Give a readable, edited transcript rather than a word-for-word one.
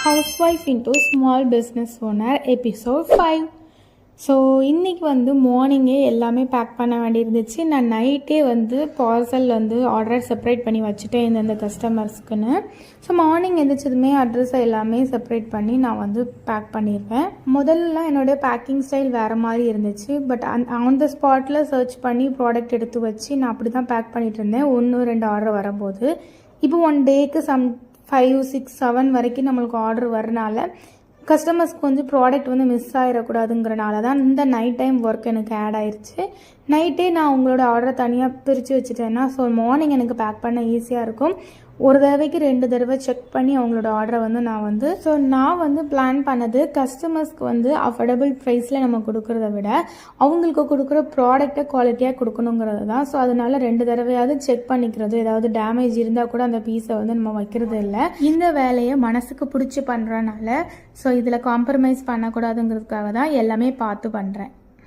Housewife into Small Business Owner episode 5. So இன்றைக்கி வந்து மார்னிங்கே எல்லாமே பேக் பண்ண வேண்டியிருந்துச்சு. நான் நைட்டே வந்து பார்சல் வந்து ஆர்டர் செப்பரேட் பண்ணி வச்சுட்டேன் இந்தந்த கஸ்டமர்ஸ்க்குன்னு. ஸோ மார்னிங் எழுந்திரிச்சதுமே அட்ரஸை எல்லாமே செப்பரேட் பண்ணி நான் வந்து பேக் பண்ணிடுவேன். முதல்லலாம் என்னோடய பேக்கிங் ஸ்டைல் வேறு மாதிரி இருந்துச்சு. பட் ஆன் த ஸ்பாட்டில் சர்ச் பண்ணி ப்ராடக்ட் எடுத்து வச்சு நான் அப்படி தான் பேக் பண்ணிகிட்டு இருந்தேன் 1-2 ஆர்டர் வரும்போது. இப்போ 1 டேக்கு 5, 6, 7 வரைக்கும் நம்மளுக்கு ஆர்டர் வரனால கஸ்டமர்ஸ்க்கு வந்து ப்ராடக்ட் வந்து மிஸ் ஆகிடக்கூடாதுங்கிறனால தான் இந்த நைட் டைம் ஒர்க் எனக்கு ஆட் ஆயிடுச்சு. நைட்டே நான் உங்களோட ஆர்டரை தனியாக பிரித்து வச்சுட்டேன்னா ஸோ மார்னிங் எனக்கு பேக் பண்ண ஈஸியாக இருக்கும். ஒரு தடவைக்கு 2 தடவை செக் பண்ணி அவங்களோட ஆர்டரை வந்து நான் வந்து பிளான் பண்ணது கஸ்டமர்ஸ்க்கு வந்து அஃபோர்டபுள் ப்ரைஸில் நம்ம கொடுக்குறத விட அவங்களுக்கு கொடுக்குற ப்ராடக்டை குவாலிட்டியாக கொடுக்கணுங்கிறது தான். ஸோ அதனால 2 தடவையாவது செக் பண்ணிக்கிறது, ஏதாவது டேமேஜ் இருந்தால் கூட அந்த பீஸை வந்து நம்ம வைக்கிறது இல்லை. இந்த வேலையை மனசுக்கு பிடிச்சி பண்ணுறனால ஸோ இதில் காம்ப்ரமைஸ் பண்ணக்கூடாதுங்கிறதுக்காக தான் எல்லாமே பார்த்து பண்ணுறேன்.